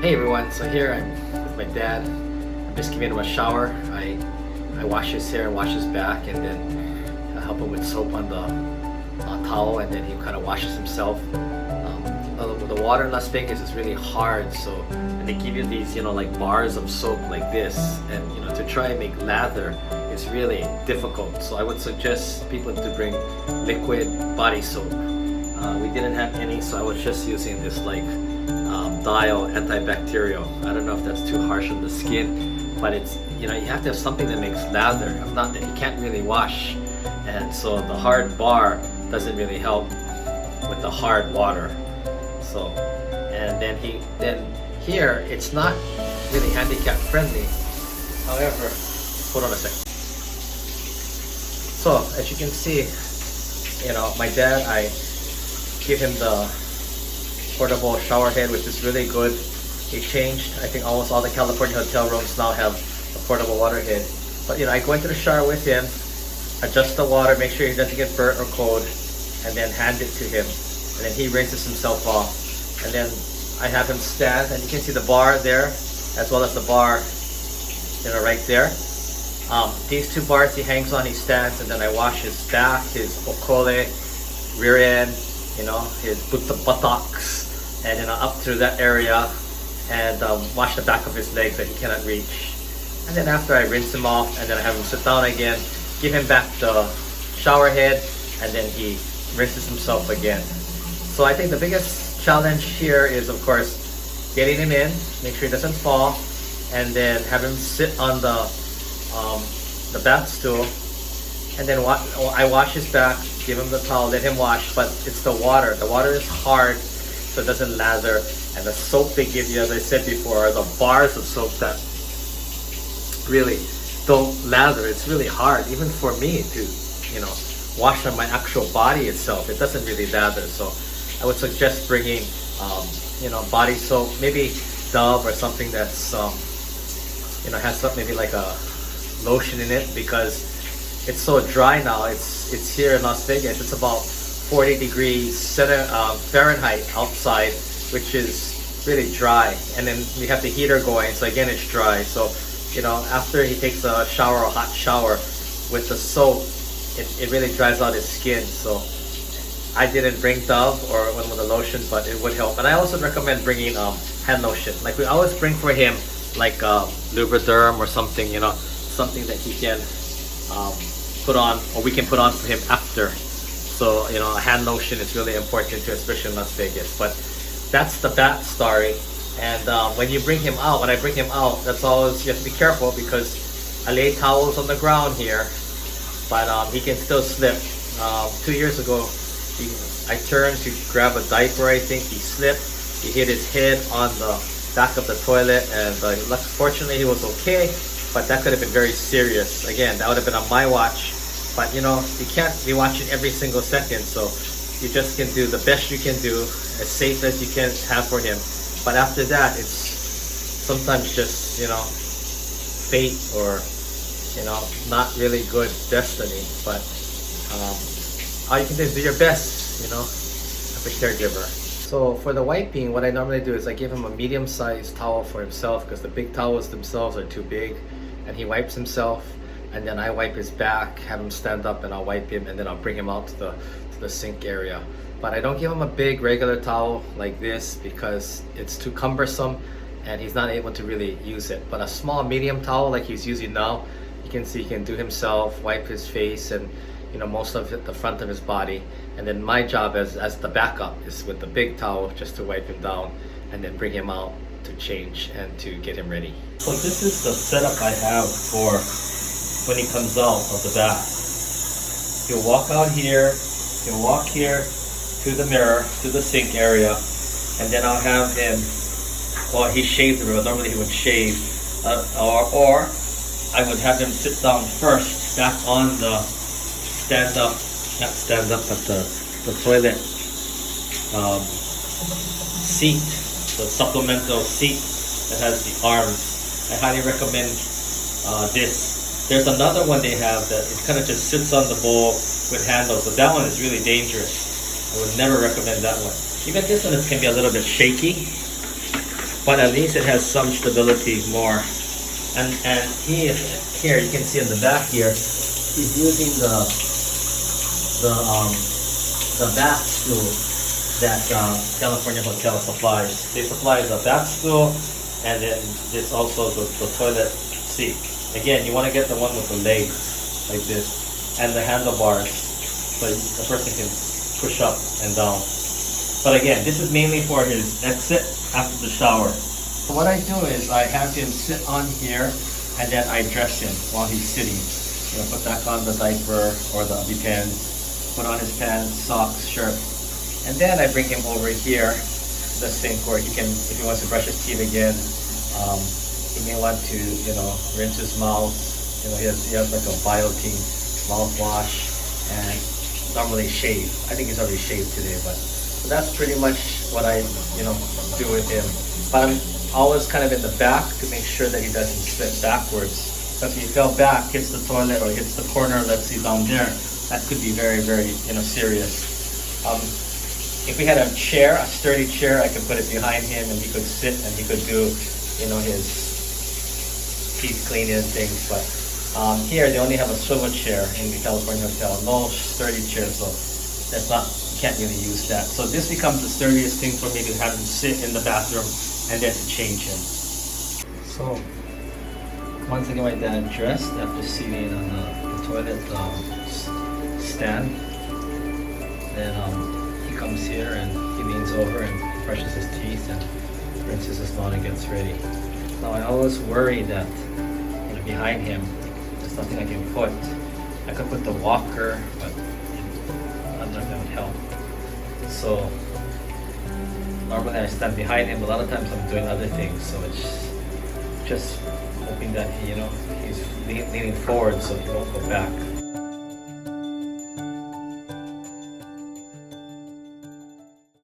Hey everyone, so here I'm with my dad. I'm just giving him a shower. I wash his hair and wash his back, and then I help him with soap on the towel, and then he kind of washes himself. The water in Las Vegas is really hard, so and they give you these, like bars of soap like this, and to try and make lather is really difficult. So I would suggest people to bring liquid body soap. We didn't have any, so I was just using this dial antibacterial. I don't know if that's too harsh on the skin, but it's you have to have something that makes lather. If not, then you can't really wash, and so the hard bar doesn't really help with the hard water. So, and then here it's not really handicap friendly. However, hold on a second. So as you can see, my dad, I give him the portable shower head, which is really good. They changed, I think almost all the California hotel rooms now have a portable water head. But I go into the shower with him, adjust the water, make sure he doesn't get burnt or cold, and then hand it to him. And then he rinses himself off. And then I have him stand, and you can see the bar there, as well as the bar, right there. These two bars he hangs on, he stands, and then I wash his back, his okole, rear end, his buttocks, and up through that area, and wash the back of his legs that he cannot reach. And then after I rinse him off, and then I have him sit down again, give him back the shower head, and then he rinses himself again. So I think the biggest challenge here is, of course, getting him in, make sure he doesn't fall, and then have him sit on the bath stool, and then I wash his back, give him the towel, let him wash. But it's the water. The water is hard, so it doesn't lather. And the soap they give you, as I said before, are the bars of soap that really don't lather. It's really hard, even for me to, wash on my actual body itself. It doesn't really lather. So I would suggest bringing, body soap, maybe Dove or something that's, has something maybe like a lotion in it, because it's so dry now. It's here in Las Vegas. It's about 40 degrees Fahrenheit outside, which is really dry. And then we have the heater going, so again it's dry. So after he takes a shower, a hot shower, with the soap, it really dries out his skin. So I didn't bring Dove or one with the lotion, but it would help. And I also recommend bringing hand lotion. Like we always bring for him, like Lubriderm or something, something that he can put on, or we can put on for him after. So a hand lotion is really important too, especially in Las Vegas. But that's the bat story. And when you bring him out, when I bring him out, that's always, you have to be careful, because I lay towels on the ground here, but he can still slip. 2 years ago, I turned to grab a diaper, I think he slipped. He hit his head on the back of the toilet, and fortunately he was okay, but that could have been very serious. Again, that would have been on my watch, but you can't be watching every single second, so you just can do the best you can do, as safe as you can have for him. But after that, it's sometimes just, fate, or, not really good destiny. But all you can do is do your best, as a caregiver. So for the wiping, what I normally do is I give him a medium-sized towel for himself, because the big towels themselves are too big, and he wipes himself, and then I wipe his back, have him stand up, and I'll wipe him, and then I'll bring him out to the sink area. But I don't give him a big regular towel like this, because it's too cumbersome and he's not able to really use it. But a small medium towel like he's using now, you can see he can do himself, wipe his face, and most of it, the front of his body. And then my job as the backup is with the big towel, just to wipe him down and then bring him out to change and to get him ready. So this is the setup I have for when he comes out of the bath. He'll walk out here, he'll walk here to the mirror, to the sink area, and then I'll have him, well, he shaved the room. Normally he would shave, or I would have him sit down first, back on the not stand up, but the toilet seat, the supplemental seat that has the arms. I highly recommend this. There's another one they have that it kind of just sits on the bowl with handles, so that one is really dangerous. I would never recommend that one. Even this one can be a little bit shaky. but at least it has some stability more. And here you can see in the back here, he's using the um, the back stool that California Hotel supplies. They supply the back stool, and then it's also the toilet seat. Again, you want to get the one with the legs like this, and the handlebars, so the person can push up and down. But again, this is mainly for his exit after the shower. So what I do is I have him sit on here, and then I dress him while he's sitting. You know, put back on the diaper or the pants, put on his pants, socks, shirt, and then I bring him over here to the sink where he can, if he wants to brush his teeth again, he may want to, you know, rinse his mouth. You know, he has like a Biotin mouthwash, and normally shave. I think he's already shaved today, but so that's pretty much what I, you know, do with him. But I'm always kind of in the back to make sure that he doesn't slip backwards. So if he fell back, hits the toilet or hits the corner, let's see down there, that could be very, very, you know, serious. If we had a chair, a sturdy chair, I could put it behind him and he could sit and he could do, you know, his teeth cleaning and things. But here they only have a swivel chair in the California Hotel, no sturdy chair, so that's not, can't really use that. So this becomes the sturdiest thing for me to have him sit in the bathroom and then to change him. So once again, my dad dressed after sitting on the toilet stand. Then he comes here and he leans over and brushes his teeth and rinses his mouth and gets ready. Now I always worry that, you know, behind him there's nothing I can put. I could put the walker, but I don't know if that would help. So normally I stand behind him, but a lot of times I'm doing other things, so it's just hoping that he, you know, he's leaning forward so he won't go back.